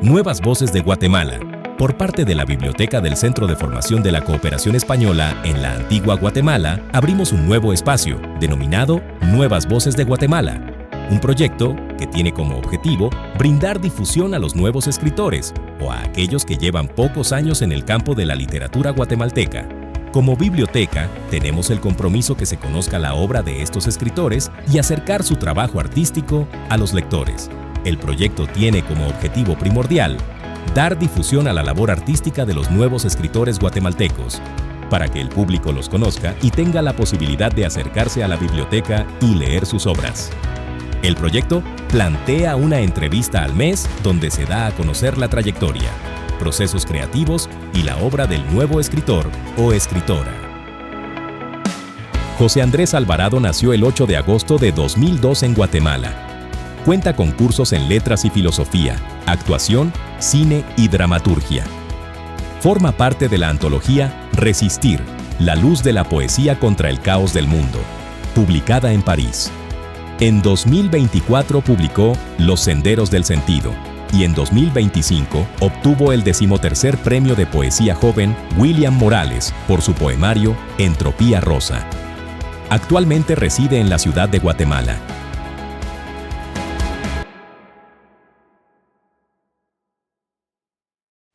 Nuevas Voces de Guatemala, por parte de la Biblioteca del Centro de Formación de la Cooperación Española en la Antigua Guatemala, abrimos un nuevo espacio denominado Nuevas Voces de Guatemala, un proyecto que tiene como objetivo brindar difusión a los nuevos escritores o a aquellos que llevan pocos años en el campo de la literatura guatemalteca. Como biblioteca, tenemos el compromiso que se conozca la obra de estos escritores y acercar su trabajo artístico a los lectores. El proyecto tiene como objetivo primordial dar difusión a la labor artística de los nuevos escritores guatemaltecos, para que el público los conozca y tenga la posibilidad de acercarse a la biblioteca y leer sus obras. El proyecto plantea una entrevista al mes donde se da a conocer la trayectoria, procesos creativos y la obra del nuevo escritor o escritora. José Andrés Alvarado nació el 8 de agosto de 2002 en Guatemala. Cuenta con cursos en letras y filosofía, actuación, cine y dramaturgia. Forma parte de la antología Resistir, la luz de la poesía contra el caos del mundo, publicada en París. En 2024 publicó Los Senderos del Sentido y en 2025 obtuvo el 13º Premio de Poesía Joven William Morales por su poemario Entropía Rosa. Actualmente reside en la ciudad de Guatemala.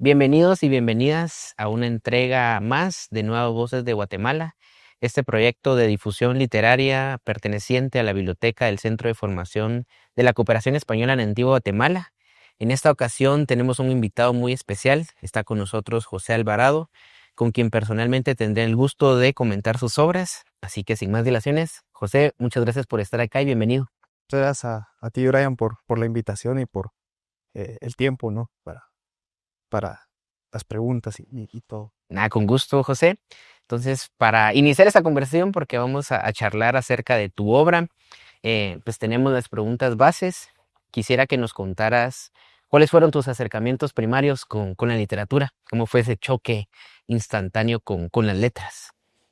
Bienvenidos y bienvenidas a una entrega más de Nuevas Voces de Guatemala, este proyecto de difusión literaria perteneciente a la Biblioteca del Centro de Formación de la Cooperación Española en Antigua Guatemala. En esta ocasión tenemos un invitado muy especial, está con nosotros José Alvarado, con quien personalmente tendré el gusto de comentar sus obras, así que sin más dilaciones, José, muchas gracias por estar acá y bienvenido. Muchas gracias a ti, Brian, por la invitación y por el tiempo, ¿no? Para las preguntas y todo. Nada, con gusto, José. Entonces, para iniciar esta conversación, porque vamos a charlar acerca de tu obra, pues tenemos las preguntas bases. Quisiera que nos contaras cuáles fueron tus acercamientos primarios con la literatura, cómo fue ese choque instantáneo con las letras.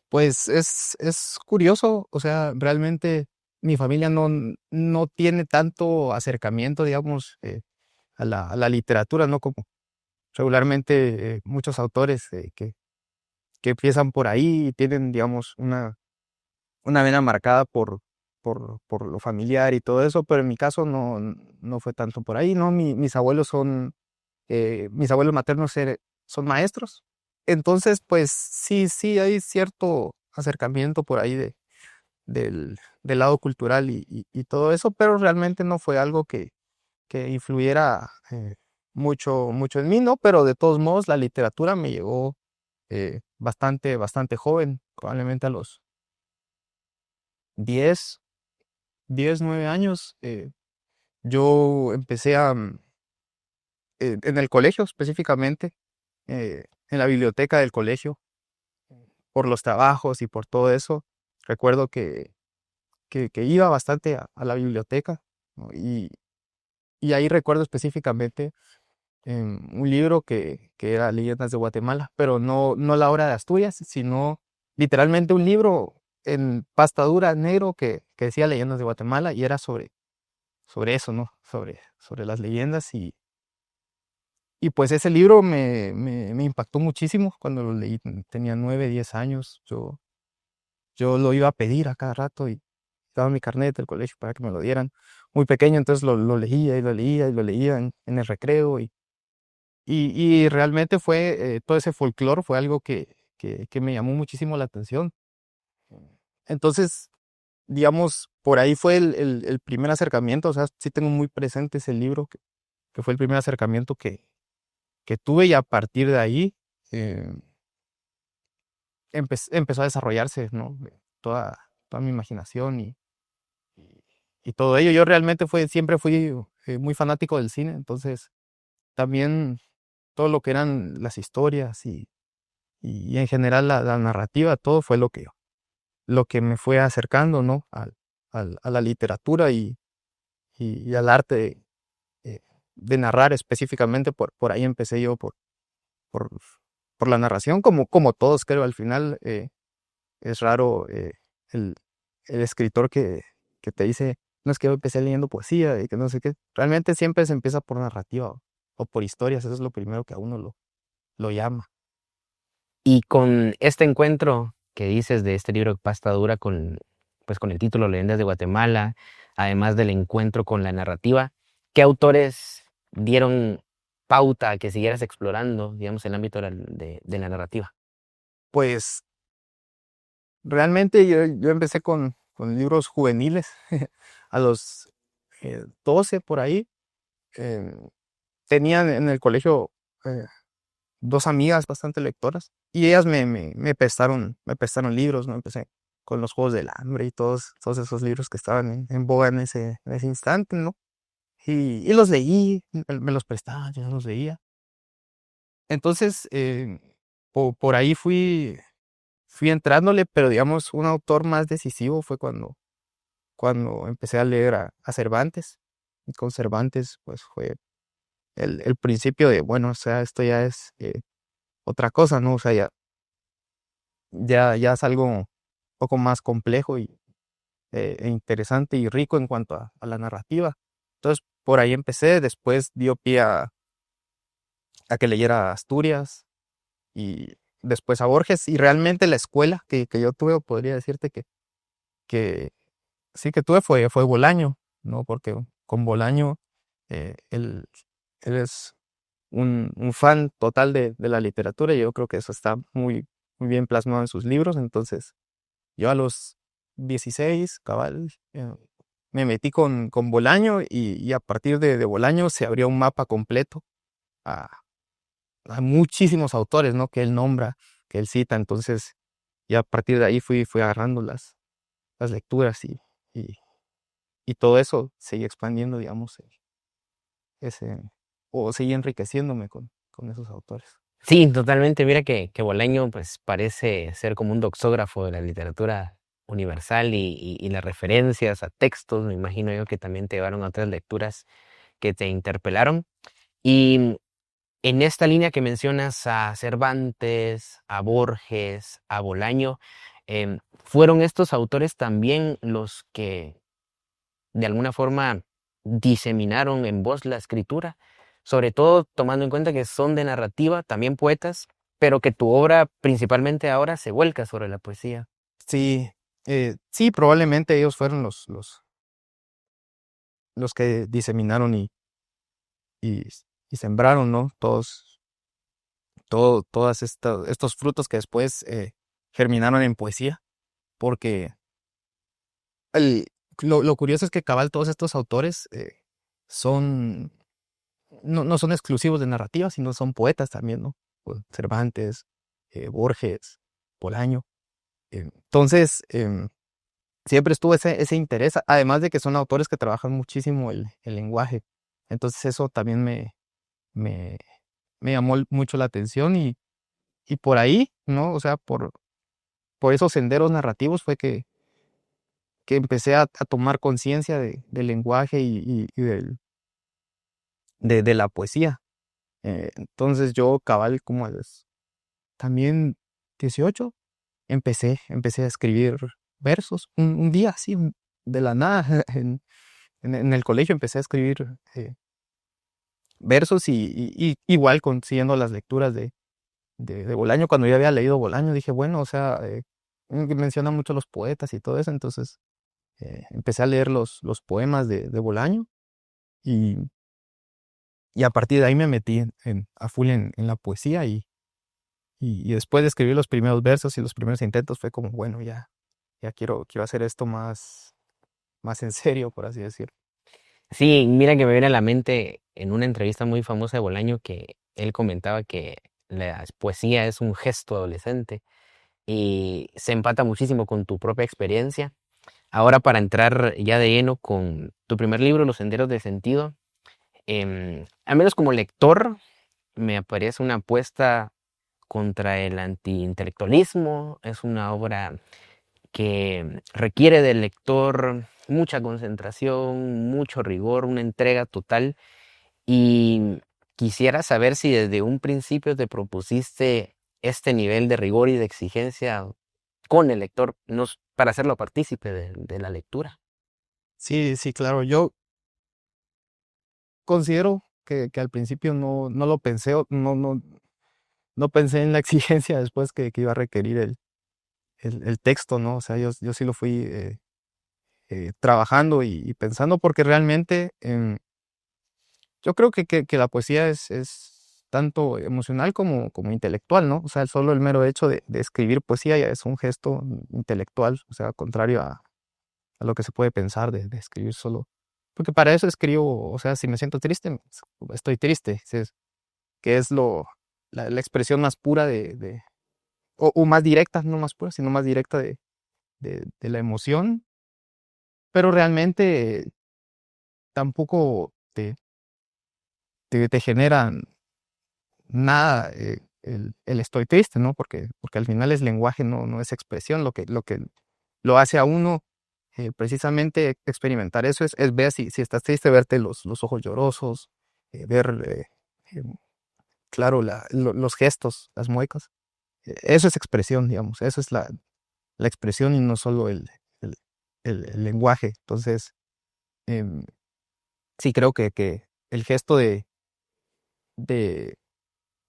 Pues es curioso, o sea, realmente mi familia no tiene tanto acercamiento, digamos, a la literatura, ¿no? Como regularmente muchos autores que empiezan por ahí y tienen, digamos, una vena marcada por lo familiar y todo eso, pero en mi caso no fue tanto por ahí, ¿no? Mis abuelos mis abuelos maternos son maestros, entonces, pues sí hay cierto acercamiento por ahí del lado cultural y todo eso, pero realmente no fue algo que influyera mucho en mí, ¿no? Pero de todos modos, la literatura me llegó bastante joven, probablemente a los 10, 9 años. Yo empecé en el colegio específicamente, en la biblioteca del colegio, por los trabajos y por todo eso. Recuerdo que iba bastante a la biblioteca, ¿no? Y ahí recuerdo específicamente un libro que era Leyendas de Guatemala, pero no la obra de Asturias, sino literalmente un libro en pasta dura negro que decía Leyendas de Guatemala y era sobre eso, ¿no? Sobre las leyendas y pues ese libro me impactó muchísimo cuando lo leí. Tenía 9, 10 años. Yo lo iba a pedir a cada rato y daba mi carnet del colegio para que me lo dieran. Muy pequeño, entonces lo leía y lo leía y lo leía en el recreo y realmente fue, todo ese folclore fue algo que me llamó muchísimo la atención. Entonces, digamos, por ahí fue el primer acercamiento, o sea, sí tengo muy presente ese libro, que fue el primer acercamiento que tuve y a partir de ahí eh, empezó a desarrollarse, ¿no? Toda mi imaginación y- y todo ello. Yo realmente siempre fui muy fanático del cine, entonces también todo lo que eran las historias y en general la narrativa, todo fue lo que me fue acercando, ¿no? A la literatura y al arte de narrar específicamente. Por ahí empecé yo, por, por la narración, como todos creo. Al final es raro el, el escritor que te dice, no es que yo empecé leyendo poesía y que no sé qué. Realmente siempre se empieza por narrativa, o por historias, eso es lo primero que a uno lo llama. Y con este encuentro que dices de este libro Pasta Dura pues con el título Leyendas de Guatemala, además del encuentro con la narrativa, ¿qué autores dieron pauta a que siguieras explorando, digamos, el ámbito de la narrativa? Pues realmente yo empecé con libros juveniles a los 12 por ahí. Tenía en el colegio eh, dos amigas bastante lectoras y ellas me prestaron libros, ¿no? Empecé con los Juegos del Hambre y todos esos libros que estaban en boga en ese instante, ¿no? Y los leí, me los prestaban, yo los leía. Entonces, por ahí fui entrándole, pero digamos, un autor más decisivo fue cuando empecé a leer a Cervantes. Y con Cervantes, pues fue el principio de, bueno, o sea, esto ya es otra cosa, ¿no? O sea, ya es algo un poco más complejo e interesante y rico en cuanto a la narrativa. Entonces, por ahí empecé, después dio pie a que leyera Asturias y después a Borges, y realmente la escuela que yo tuve, podría decirte que sí que tuve fue Bolaño, ¿no? Porque con Bolaño, él es un fan total de la literatura y yo creo que eso está muy bien plasmado en sus libros. Entonces, yo a los 16, cabal, me metí con Bolaño y a partir de Bolaño se abrió un mapa completo a, a muchísimos autores, ¿no? Que él nombra, que él cita. Entonces, y a partir de ahí fui agarrando las lecturas y, y todo eso seguí expandiendo, digamos, ese, o seguí enriqueciéndome con esos autores. Sí, totalmente. Mira que Bolaño pues parece ser como un doxógrafo de la literatura universal y las referencias a textos, me imagino yo que también te llevaron a otras lecturas que te interpelaron. Y en esta línea que mencionas a Cervantes, a Borges, a Bolaño, ¿fueron estos autores también los que de alguna forma diseminaron en voz la escritura? Sobre todo tomando en cuenta que son de narrativa, también poetas, pero que tu obra principalmente ahora se vuelca sobre la poesía. Sí, sí, probablemente ellos fueron los que diseminaron y, y sembraron, ¿no? Todas estos frutos que después germinaron en poesía, porque el- lo curioso es que cabal todos estos autores son, no son exclusivos de narrativa, sino son poetas también, ¿no? Pues, Cervantes, Borges, Bolaño. Entonces, siempre estuvo ese interés, además de que son autores que trabajan muchísimo el lenguaje. Entonces eso también me, me llamó mucho la atención y por ahí, ¿no? O sea, por esos senderos narrativos fue que empecé a tomar conciencia del lenguaje de la poesía. Entonces yo cabal como a los también 18 empecé a escribir versos. Un día así, de la nada, en el colegio empecé a escribir versos y igual siguiendo las lecturas de Bolaño. Cuando yo había leído Bolaño dije, bueno, o sea, menciona mucho los poetas y todo eso, entonces empecé a leer los poemas de Bolaño y, y a partir de ahí me metí a full en la poesía y después de escribir los primeros versos y los primeros intentos fue como, bueno, ya quiero hacer esto más en serio, por así decirlo. Sí, mira que me viene a la mente en una entrevista muy famosa de Bolaño que él comentaba que la poesía es un gesto adolescente y se empata muchísimo con tu propia experiencia. Ahora para entrar ya de lleno con tu primer libro, Los Senderos del Sentido, al menos como lector me parece una apuesta contra el antiintelectualismo. Es una obra que requiere del lector mucha concentración, mucho rigor, una entrega total. Y quisiera saber si desde un principio te propusiste este nivel de rigor y de exigencia con el lector para hacerlo partícipe de la lectura. Sí, sí, claro, yo considero que al principio no lo pensé, no pensé en la exigencia después que iba a requerir el texto, ¿no? O sea, yo sí lo fui trabajando y pensando porque realmente yo creo que la poesía es tanto emocional como intelectual, ¿no? O sea, solo el mero hecho de escribir poesía ya es un gesto intelectual, o sea, contrario a lo que se puede pensar de escribir solo. Porque para eso escribo, o sea, si me siento triste, estoy triste, que es la expresión más pura o más directa, no más pura, sino más directa de la emoción, pero realmente tampoco te generan nada el estoy triste, ¿no? Porque al final es lenguaje, no es expresión. Lo que lo hace a uno precisamente experimentar eso es ver si estás triste, verte los ojos llorosos, ver, claro, los gestos, las muecas. Eso es expresión, digamos, eso es la expresión y no solo el, el lenguaje. Entonces, em, sí creo que el gesto de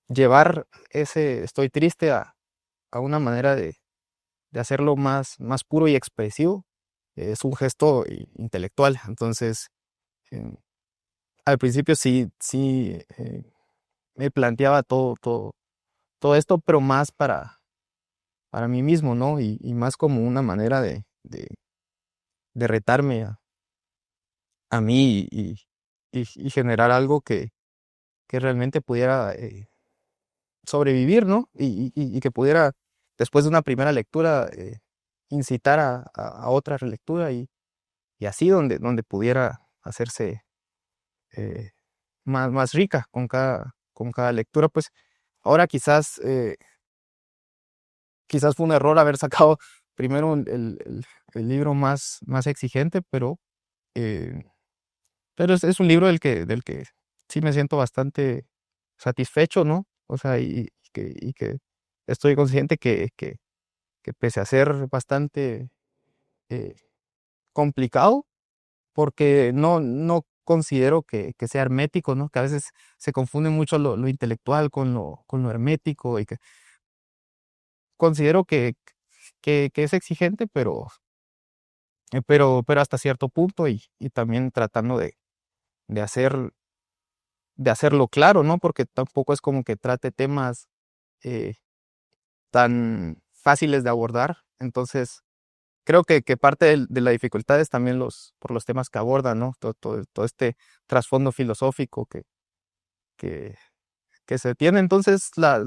llevar ese estoy triste a una manera de hacerlo más puro y expresivo es un gesto intelectual. Entonces, em, al principio sí me planteaba todo esto, pero más para mí mismo, ¿no? Y más como una manera de retarme a mí y generar algo que realmente pudiera sobrevivir, ¿no? Y que pudiera, después de una primera lectura, incitar a otra relectura y así donde pudiera hacerse más rica con cada lectura. Pues ahora quizás fue un error haber sacado primero el libro más exigente, eh, pero es un libro del que sí me siento bastante satisfecho, ¿no? O sea, y que estoy consciente que pese a ser bastante eh, complicado, porque no considero que sea hermético, ¿no? Que a veces se confunde mucho lo intelectual con lo hermético y que considero que es exigente, pero hasta cierto punto y también tratando de hacer, de hacerlo claro, ¿no? Porque tampoco es como que trate temas eh, tan fáciles de abordar. Entonces, creo que parte de la dificultad es también por los temas que aborda, ¿no? Todo este trasfondo filosófico que, que se tiene. Entonces, la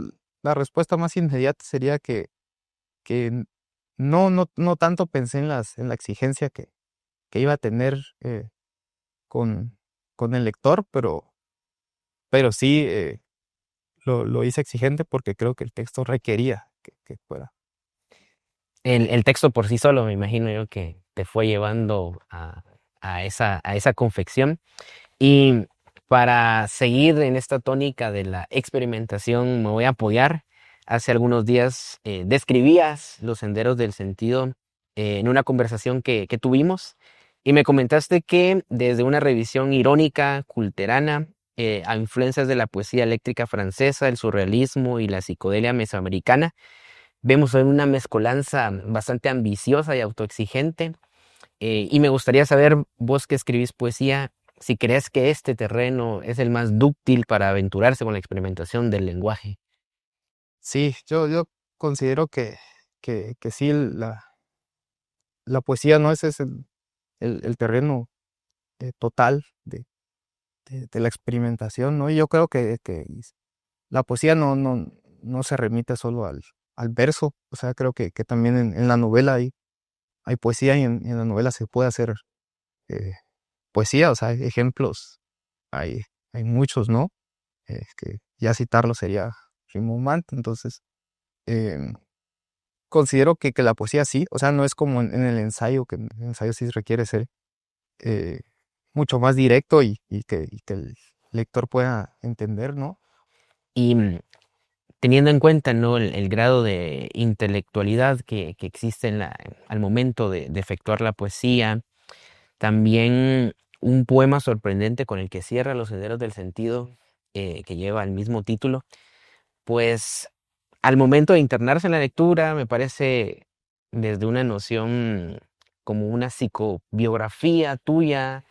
respuesta más inmediata sería que no tanto pensé en la exigencia que iba a tener con, con el lector, pero sí lo hice exigente porque creo que el texto requería que fuera. El texto por sí solo, me imagino yo que te fue llevando a esa confección. Y para seguir en esta tónica de la experimentación, me voy a apoyar. Hace algunos días describías los senderos del sentido en una conversación que tuvimos y me comentaste que desde una revisión irónica, culterana, a influencias de la poesía eléctrica francesa, el surrealismo y la psicodelia mesoamericana, vemos hoy una mezcolanza bastante ambiciosa y autoexigente. Y me gustaría saber, vos que escribís poesía, si crees que este terreno es el más dúctil para aventurarse con la experimentación del lenguaje. Sí, yo considero que sí, la poesía no es el terreno total de la experimentación, ¿no? Y yo creo que la poesía no se remite solo al verso, o sea, creo que también en la novela hay poesía y en la novela se puede hacer eh, poesía, o sea, hay ejemplos, hay, hay muchos, ¿no? Que ya citarlo sería rimbombante. Entonces, em, considero que la poesía sí, o sea, no es como en el ensayo, que en el ensayo sí requiere ser eh, mucho más directo y que el lector pueda entender, ¿no? Y teniendo en cuenta, ¿no?, el grado de intelectualidad que existe al momento de efectuar la poesía, también un poema sorprendente con el que cierra Los Senderos del Sentido, que lleva el mismo título, pues al momento de internarse en la lectura, me parece desde una noción como una psicobiografía tuya,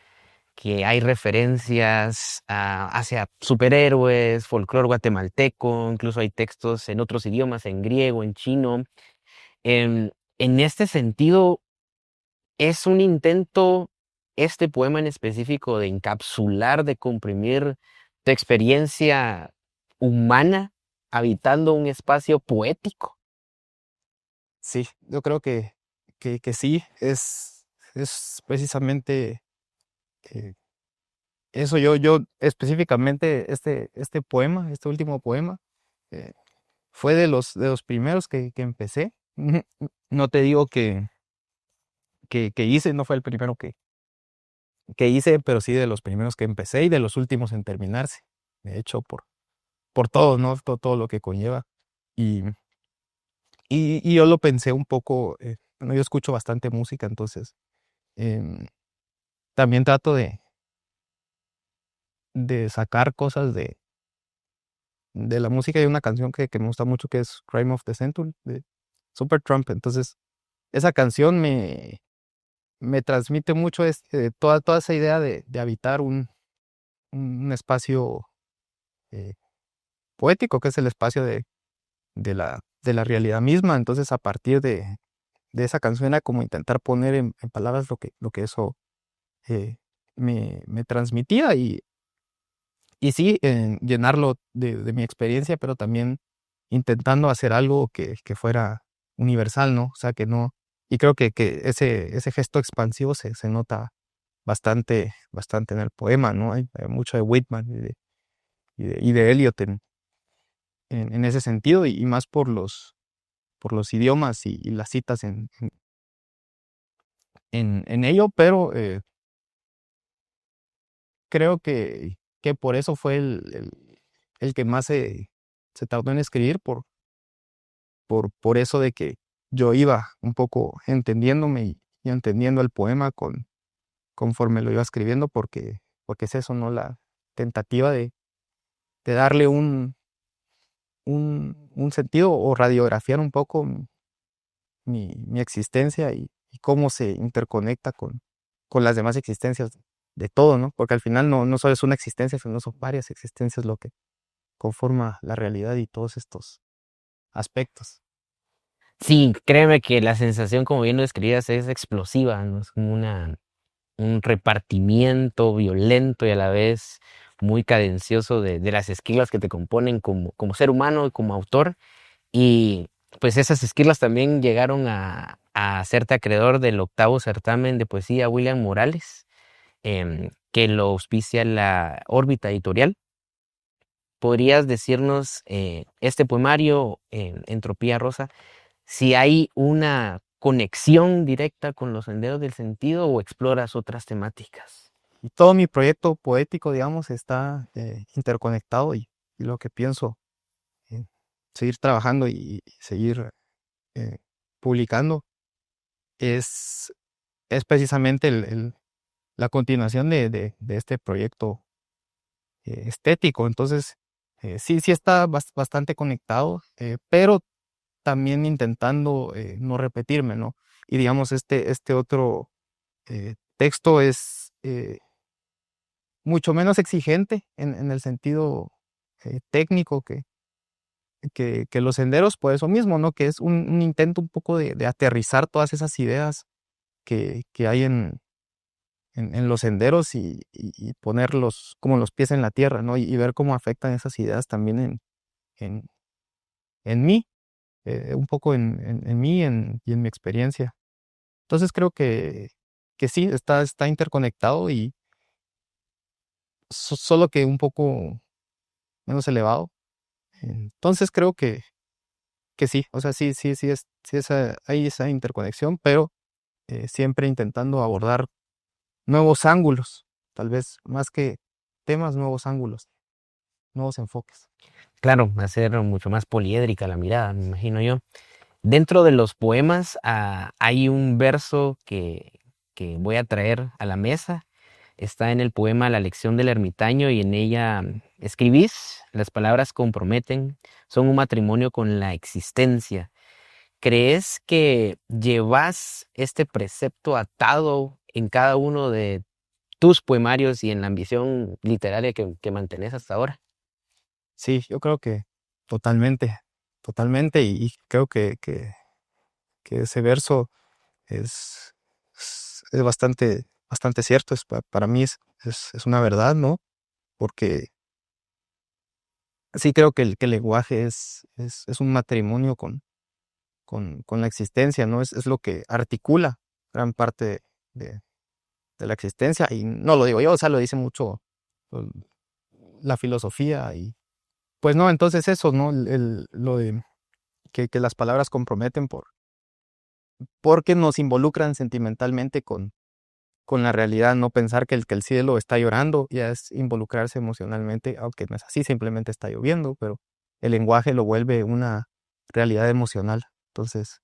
que hay referencias hacia superhéroes, folclore guatemalteco, incluso hay textos en otros idiomas, en griego, en chino. En este sentido, es un intento, este poema en específico, de encapsular, de comprimir tu experiencia humana habitando un espacio poético. Sí, yo creo que sí, es precisamente eh, eso. Yo específicamente este poema, este último poema, eh, fue de los primeros que empecé. No te digo que hice, no fue el primero que hice, pero sí de los primeros que empecé y de los últimos en terminarse. De hecho, por todo, ¿no? Todo lo que conlleva. Y, y yo lo pensé un poco, bueno, yo escucho bastante música, entonces em, también trato de sacar cosas de la música. Hay una canción que me gusta mucho que es Crime of the Century de Supertramp. Entonces, esa canción me transmite mucho toda esa idea de habitar un espacio eh, poético, que es el espacio de la realidad misma. Entonces, a partir de esa canción era como intentar poner en palabras lo que eso eh, me transmitía y sí, llenarlo de mi experiencia, pero también intentando hacer algo que fuera universal, ¿no? O sea, que no. Y creo que ese gesto expansivo se nota bastante en el poema, ¿no? Hay mucho de Whitman y de Eliot en ese sentido, y más por los idiomas y las citas en ello, pero creo que por eso fue el que más se tardó en escribir, por eso de que yo iba un poco entendiéndome y entendiendo el poema conforme lo iba escribiendo, porque es eso, ¿no? La tentativa de darle un sentido o radiografiar un poco mi existencia y cómo se interconecta con las demás existencias de todo, ¿no? Porque al final no solo es una existencia, sino son varias existencias lo que conforma la realidad y todos estos aspectos. Sí, créeme que la sensación, como bien lo describías, es explosiva, ¿no? Es como un repartimiento violento y a la vez muy cadencioso de las esquilas que te componen como ser humano y como autor. Y pues esas esquilas también llegaron a hacerte acreedor del 8º certamen de poesía William Morales, que lo auspicia la órbita editorial. ¿Podrías decirnos, este poemario, Entropía Rosa, si hay una conexión directa con los senderos del sentido o exploras otras temáticas? Y todo mi proyecto poético, digamos, está interconectado y lo que pienso seguir trabajando y seguir eh, publicando es precisamente la continuación de este proyecto estético. Entonces, sí está bastante conectado, pero también intentando no repetirme, ¿no? Y digamos, este otro texto es mucho menos exigente en el sentido técnico que los senderos, por eso mismo, ¿no? Que es un intento un poco de aterrizar todas esas ideas que hay en los senderos y ponerlos como los pies en la tierra, ¿no? Y ver cómo afectan esas ideas también en, en mí, un poco en mí y en mi experiencia. Entonces creo que sí, está interconectado y solo que un poco menos elevado. Entonces creo que sí, o sea, hay esa interconexión, pero siempre intentando abordar nuevos ángulos, tal vez más que temas, nuevos ángulos, nuevos enfoques. Claro, hacer mucho más poliédrica la mirada, me imagino yo. Dentro de los poemas hay un verso que voy a traer a la mesa, está en el poema La lección del ermitaño y en ella escribís: las palabras comprometen, son un matrimonio con la existencia. ¿Crees que llevas este precepto atado en cada uno de tus poemarios y en la ambición literaria que mantenés hasta ahora? Sí, yo creo que totalmente, totalmente, y creo que ese verso es bastante cierto, para mí es una verdad, ¿no? Porque sí creo que el lenguaje es un matrimonio con la existencia, ¿no? Es lo que articula gran parte de, de la existencia, y no lo digo yo, o sea, lo dice mucho pues, la filosofía, y pues no, entonces eso, ¿no? Lo de que las palabras comprometen porque nos involucran sentimentalmente con la realidad, no pensar que el cielo está llorando ya es involucrarse emocionalmente, aunque no es así, simplemente está lloviendo, pero el lenguaje lo vuelve una realidad emocional. Entonces,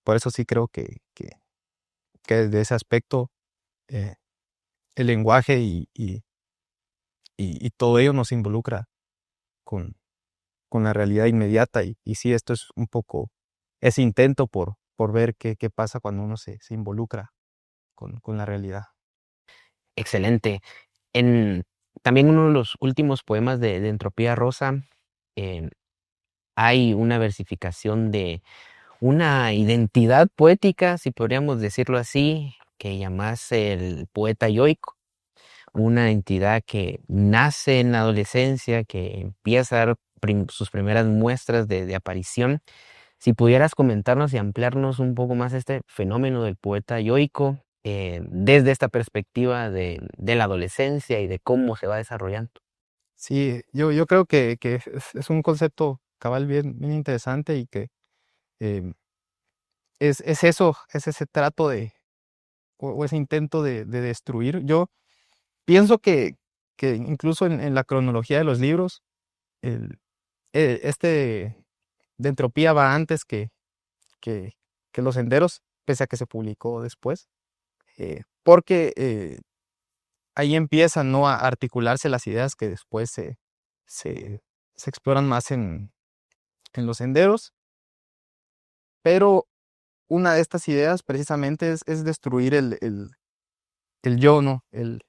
por eso sí creo que desde ese aspecto eh, el lenguaje y todo ello nos involucra con, con la realidad inmediata, y sí, esto es un poco ese intento por ver qué pasa cuando uno se involucra con la realidad. Excelente. En también uno de los últimos poemas de Entropía Rosa, eh, hay una versificación de una identidad poética, si podríamos decirlo así, que llamás el poeta yoico, una entidad que nace en la adolescencia, que empieza a dar sus primeras muestras de aparición. Si pudieras comentarnos y ampliarnos un poco más este fenómeno del poeta yoico, desde esta perspectiva de la adolescencia y de cómo se va desarrollando. Sí, yo creo que es un concepto cabal bien interesante, y que em, es eso, es ese trato o ese intento de destruir. Yo pienso que incluso en la cronología de los libros, el, este de entropía va antes que, que Los Senderos, pese a que se publicó después, porque ahí empiezan, ¿no?, a articularse las ideas que después se, se exploran más en Los Senderos, pero una de estas ideas precisamente es destruir el yo, ¿no? El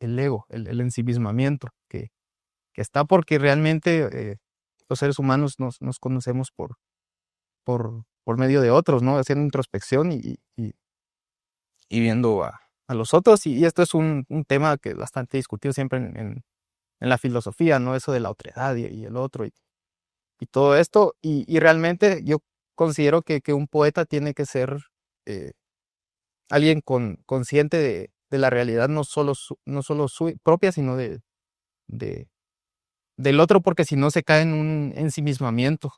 ego, el ensimismamiento que está, porque realmente los seres humanos nos conocemos por medio de otros, ¿no? Haciendo introspección y viendo a los otros, y esto es un tema que es bastante discutido siempre en la filosofía, ¿no? Eso de la otredad y el otro y todo esto, y realmente yo considero que un poeta tiene que ser eh, alguien consciente de la realidad, no solo su propia, sino de, del otro, porque si no se cae en un ensimismamiento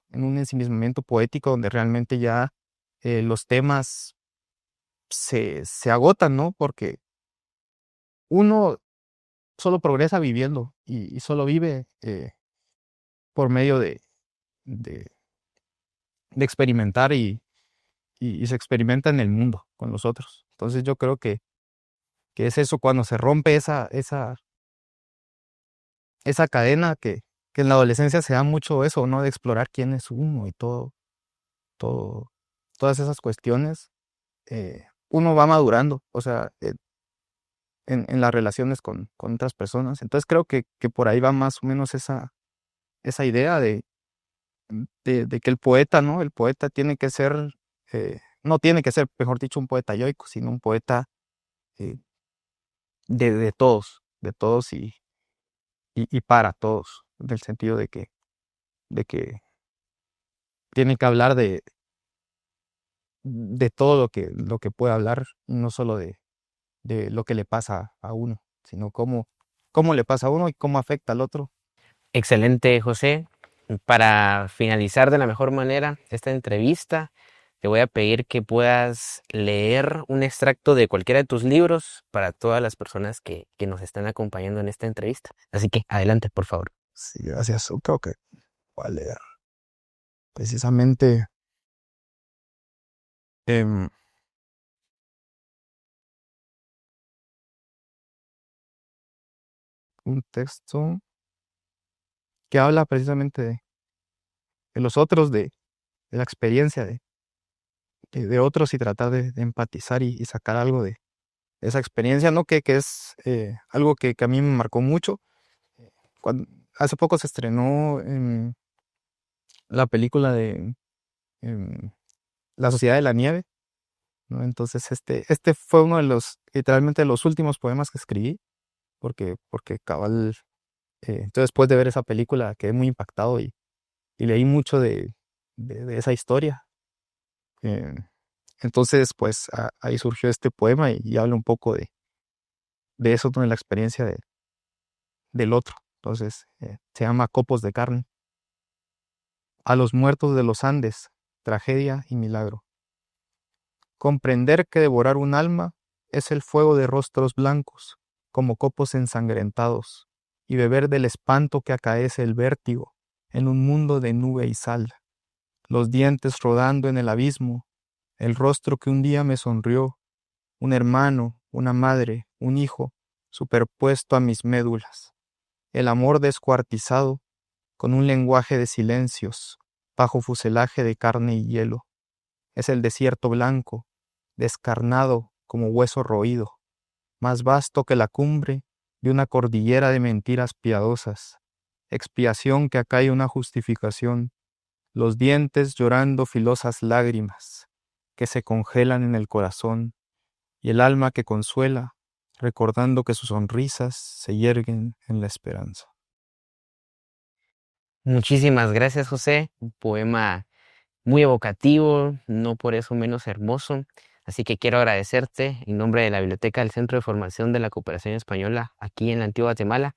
poético donde realmente ya los temas se agotan, ¿no? Porque uno solo progresa viviendo, y solo vive por medio de, de experimentar, y se experimenta en el mundo con los otros. Entonces yo creo que es eso, cuando se rompe esa cadena, que en la adolescencia se da mucho eso, ¿no? De explorar quién es uno y todo, todas esas cuestiones, uno va madurando, o sea, en las relaciones con otras personas. Entonces creo que por ahí va más o menos esa idea de que el poeta, ¿no? El poeta tiene que ser, no tiene que ser, mejor dicho, un poeta yoico, sino un poeta eh, de todos y para todos, en el sentido de que tiene que hablar de todo lo que puede hablar, no solo de lo que le pasa a uno, sino cómo le pasa a uno y cómo afecta al otro. Excelente, José. Para finalizar de la mejor manera esta entrevista, te voy a pedir que puedas leer un extracto de cualquiera de tus libros para todas las personas que nos están acompañando en esta entrevista. Así que adelante, por favor. Sí, gracias. Yo creo que voy a leer precisamente em, un texto que habla precisamente de los otros, de la experiencia de otros y tratar de empatizar y sacar algo de esa experiencia, ¿no? Que es algo que a mí me marcó mucho. Cuando, hace poco se estrenó la película de em, La Sociedad de la Nieve, ¿no? Entonces este fue uno de literalmente, de los últimos poemas que escribí, porque cabal, entonces después de ver esa película quedé muy impactado y leí mucho de esa historia. Eh, entonces, pues ahí surgió este poema y habla un poco de eso, ¿no? De la experiencia del otro. Entonces, se llama Copos de carne. A los muertos de los Andes, tragedia y milagro. Comprender que devorar un alma es el fuego de rostros blancos, como copos ensangrentados, y beber del espanto que acaece el vértigo en un mundo de nube y sal. Los dientes rodando en el abismo, el rostro que un día me sonrió, un hermano, una madre, un hijo, superpuesto a mis médulas. El amor descuartizado, con un lenguaje de silencios, bajo fuselaje de carne y hielo. Es el desierto blanco, descarnado como hueso roído, más vasto que la cumbre de una cordillera de mentiras piadosas. Expiación que acae una justificación, los dientes llorando filosas lágrimas que se congelan en el corazón y el alma que consuela, recordando que sus sonrisas se yerguen en la esperanza. Muchísimas gracias, José. Un poema muy evocativo, no por eso menos hermoso. Así que quiero agradecerte en nombre de la Biblioteca del Centro de Formación de la Cooperación Española aquí en la Antigua Guatemala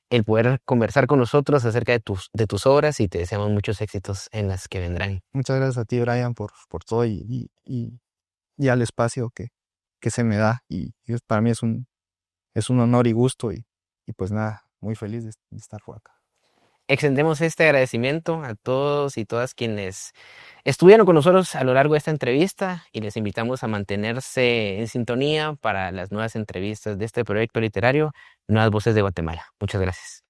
el poder conversar con nosotros acerca de tus obras y te deseamos muchos éxitos en las que vendrán. Muchas gracias a ti, Brian, por todo y al espacio que se me da. Y para mí es un honor y gusto y pues nada, muy feliz de estar por acá. Extendemos este agradecimiento a todos y todas quienes estuvieron con nosotros a lo largo de esta entrevista y les invitamos a mantenerse en sintonía para las nuevas entrevistas de este proyecto literario, Nuevas Voces de Guatemala. Muchas gracias.